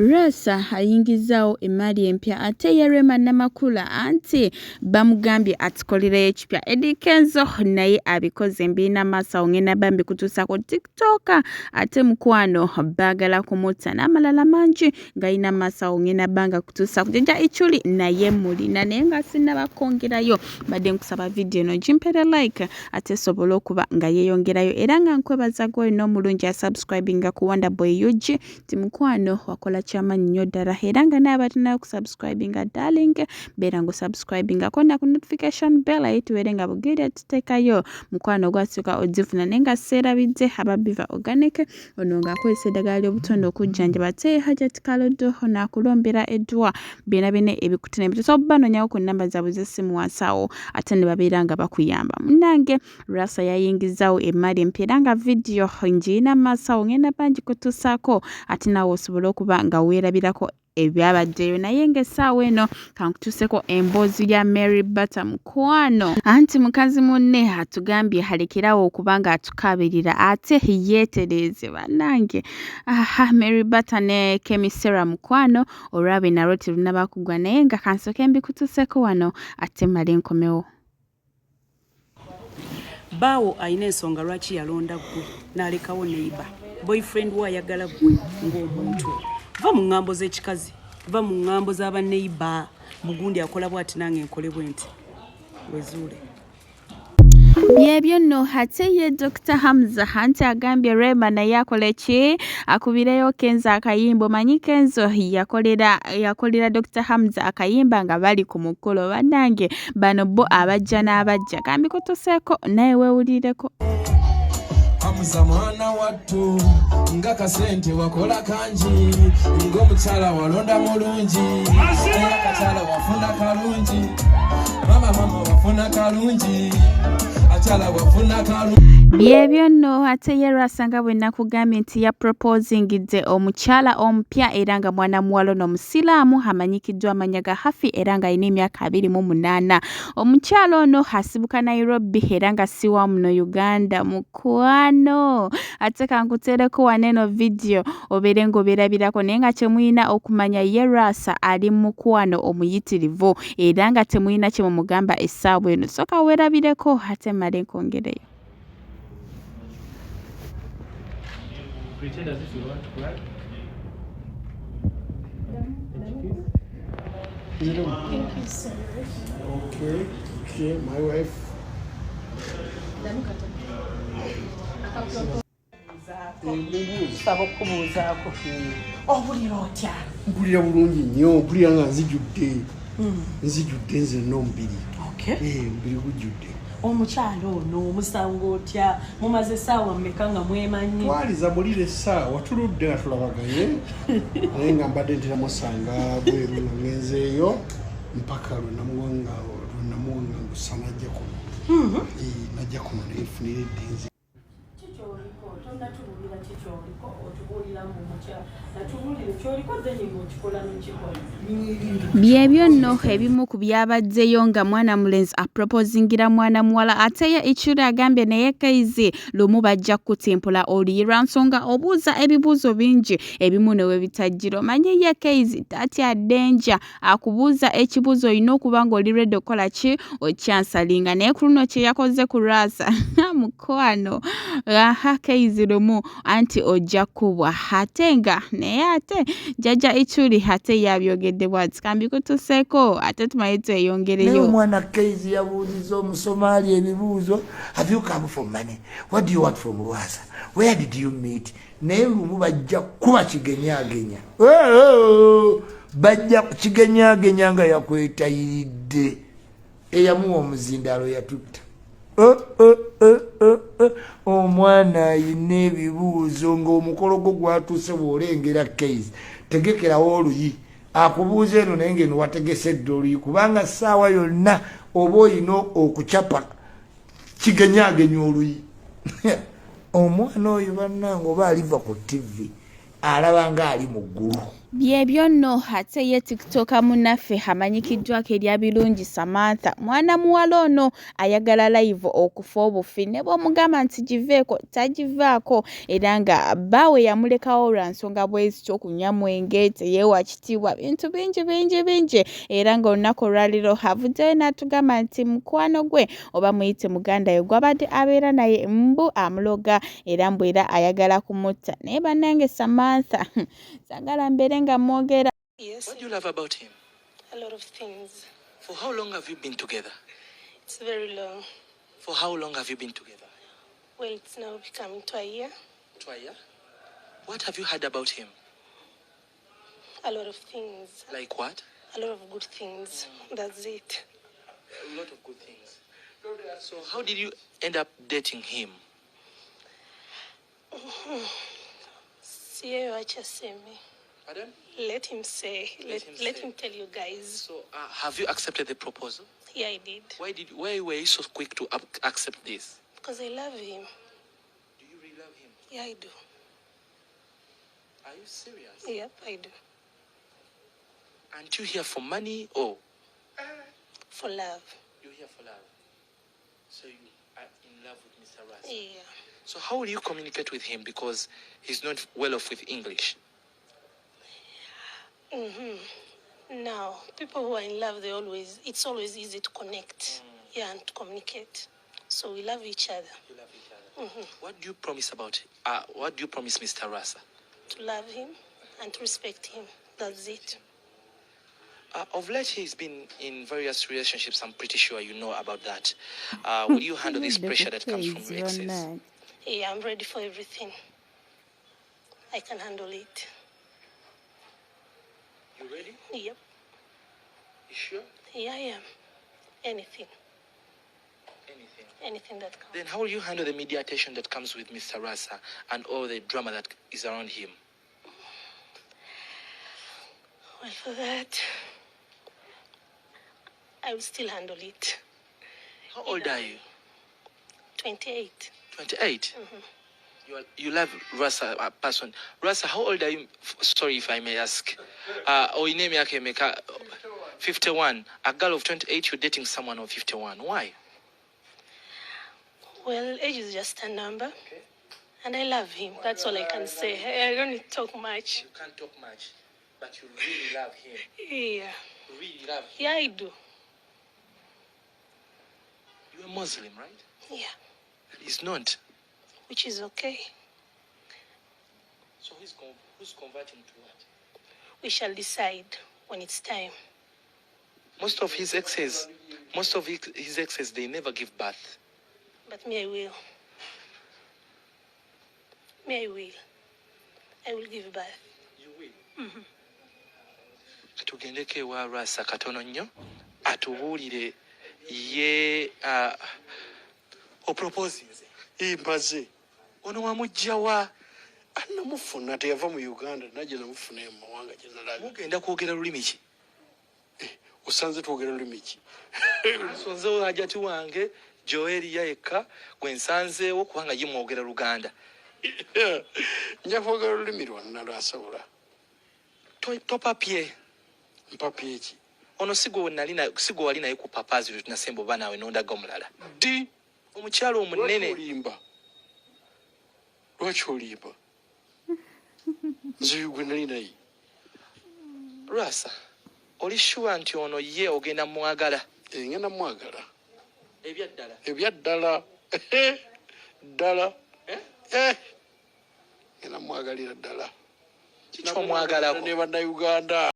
Lwasa ayingizaawo emmali empya ate ye Rema Namakula anti bamugambye atukolereyo ekipya. Eddy Kenzo naye abikoze mbiina maaso ngenda bambi kutuusa ku TikTok ate mukwano baagala kumutta n'amalala mangi ng'ayina maaso ngenda banga kutuusa ku jjajja Ichuli naye mulina naye nga sinnabakongerayo badde nkusaba video eno gimpere like ate sobole okuba nga yeeyongerayo era nga nkwebaza gwe n'omulungi asubscribinga ku Wonderboy UG ti mukwano wakola chairman nnyo ddala era nga naye abatinayo kusubscribinga darling beera ngu subscribinga konna ku notification bell ayituwere nga bugere tuteekayo mukwano gwasooka ogifuna naye nga seerabidde ababiva organic ono nga akozesa eddagala ly'obutonde okujjanjaba te Hajat Kalodo n'akulombera eddwa byonna bine ebikutene bitusa obanonyawo ku nnamba zaabwe z'essimu wansi awo ate ne babeera nga bakuyamba munnange Lwasa yayingizaawo emmali empya era nga video ngiina maaso awo ngenda bangi kutuusaako ate naawe osobola okuba nga weerabirako ebyabaddeyo naye ng'essaawa eno kankutuuseko emboozi ya Mary Butter mukwano anti mukazi munne atugambye alekerawo okuba nga atukabirira ate yeetereeze bannange Mary Butter ne Kemisera mukwano olwabe nalwo terunabakugwa naye nga kansooke mbikutuuseko wano ate male nkomewo. Baawo ayina ensonga lwaki yalonda ggwe n'alekawo neighbor boyfriend we ayagala ggwe ng'omuntu va mu ngambo z'ekikazi va mu ngambo z'abaneighbor mugundi akola bw'ati nange nkole bwe nti wezuule. Byebyo nno ate ye Dr. Hamza anti agambye Rema naye akola ki akubireyo Kenzo akayimbo manyi Kenzo yakolera Dr. Hamza akayimba nga bali ku mukolo bannange bano bo abajja n'abajja kambi kutuseeko naye weewulireko. Hamza mwana wattu nga kasente wakola kanji ng'omukyala walonda mulungi akakyala wafuna kalungi mama wafuna kalungi akyala wafuna kalungi. Byebyo nno ate ye Lwasa nga bwe nakugambye nti ya proposingidde omukyala omupya era nga mwana muwala n'omusiraamu amanyikiddwa amanya ga Hafi era nga alina emyaka 28. Omukyala ono asibuka Nairobi era nga si wa muno Uganda mukwano ate kankuteereko waneeno video obeere ng'obeerabirako naye nga kyemulina okumanya ye Lwasa ali mukwano omuyitirivu era nga temulina kye mumugamba essaawa eno soka weerabireko ate male nkongereyo. Pretend as if you want to cry. Is it on? Thank you so much. Okay, my wife. Saba okubuuzaako obulira otya? Mpulira bulungi nnyo mpulira nga nzijudde nze n'omubiri. Omubiri gujjudde. Omukyalo ono omusango otya mumaze essaawa mmeka nga mwemanyi? Twaliza mulire essaawa tuludde nga tulabaganye naye nga mbadde ntiramusanga bweru nga ngenzeeyo mpaka lwe namuwanga ngusa najja kuno najja kuno neefunira eddinzi. Kikyoliko tonnatubulira kikyoliko otubuulira mu mukyala natubulire kyoliko then ng'okikola n'ekikola. Byebyo nno ebimu ku byabaddeyo nga mwana mulenzi aproposingira mwana muwala ate ye Ichuli agambye naye Kaizi lumu bajja kutimpula oluyirwa nsonga obuuza ebibuuzo bingi ebimu ne we bitajjira omanyi ye Kaizi tatya denja akubuuza ekibuuzo olina okuba ng'oli ready okukola ki okyansalinga naye ku luno kye yakoze ku Lwasa mukwano Kaizi lumu anti ojja kubwa ate nga naye ate jjajja Ichuli ate yabyogedde bw'ati kambi kutuseeko ate tumanyi tweyongereyo. Naye omwana Kaizi yabuuliza Omusumaali ebibuuzo. Have you come from money? What do you want from Lwasa? Where did you meet? Naye lumu bajja kuba kigenyaagenya. Bajja kigenyaagenya nga yakwetayiridde eyamuwa omuzindaalo yatutta. Omwana ayina ebibuuzo ng'omukolo gwo gwatuuse bw'olengera Kaizi tegekerawo oluyi akubuuza eno naye ngeno wategesedde oluyi kubanga ssaawa yonna oba olina okucapa kigenyaagenya oluyi. Omwana oyo bannange oba aliva ku TV alaba nga ali mu ggulu. Byebyo nno ate ye tiktoka munaffe amanyikiddwako erya birungi Samantha mwana muwala ono ayagala live okufa obufi ne bw'omugamba nti giveeko tagivaako era nga bbaawe yamulekawo lwa nsonga bwezityo okunywa mwenge teyeewa kitiibwa bintu bingi era nga olunaku olwaliro avuddeyo n'atugamba nti mukwano gwe oba muyite muganda we gwabadde abeera naye mbu amuloga era mbu era ayagala kumutta naye bannange Samantha sagala mbeere nga mwogera. Yes. What do you love about him? A lot of things. For how long have you been together? It's very long. For how long have you been together? Well, it's now becoming to a year. To a year? What have you heard about him? A lot of things. Like what? A lot of good things. That's it. A lot of good things. So how did you end up dating him? See what you say me. Pardon? Let him say. Let him tell you guys. So have you accepted the proposal? Yeah, I did. Why were you so quick to accept this? Because I love him. Do you really love him? Yeah, I do. Are you serious? Yep, I do. Aren't you here for money or? For love. You're here for love. So you are in love with Mr. Rasa? Yeah. So how will you communicate with him because he's not well off with English? Now, people who are in love, it's always easy to connect, and to communicate. So we love each other. You love each other. What do you promise what do you promise Mr. Rasa? To love him and to respect him. That's it. Of late, he's been in various relationships. I'm pretty sure you know about that. Will you handle this pressure that comes from your exes? Yeah, I'm ready for everything. I can handle it. You ready? Yep. You sure? Yeah, I am. Anything. Anything. Anything that comes. Then how will you handle the media attention that comes with Mr. Rasa and all the drama that is around him? Well, for that, I will still handle it. How old are you? 28. 28? You love Rasa, a person. Rasa, how old are you? Sorry if I may ask. Your name is 51. A girl of 28, you're dating someone of 51. Why? Well, age is just a number. Okay. And I love him. That's all I can say. I don't need to talk much. You can't talk much, but you really love him. Yeah. You really love him. Yeah, I do. You're a Muslim, right? Yeah. And he's not. Which is okay. So who's converting to what? We shall decide when it's time. Most of his exes, they never give birth. But me, I will. Me, I will. I will give birth. You will? Tugendeko ewa Rasa katono nnyo atubuulire ye oproposinze Impaze. ono wamugjawa Anamufuna teyava mu Uganda najja namufuna mu mawanga gye nalabye. mugenda kwogera lulimi ki? Osanze twogera lulimi ki? Nsonzewo hajati wange Joeli yekka gwe nsanzeewo kubanga ye mwogera Luganda. Nja kwogera lulimi lwonna lwasobola. Topapye. Mpapye ki? Ono sigo wali naye ku papazi lwe tunasemba oba naawe n'ondaga omulala. Ddi omukyalo omunene. Lwaki olimba? Nze gwe nali naye. Rasa, oli sure nti ono ye ogenda mwagala? Ngenda mwagala. Ebyaddala? Ebyaddala. Ddala. Ngenda mwagalira ddala. Kiki omwagalako? Ne bannayuganda.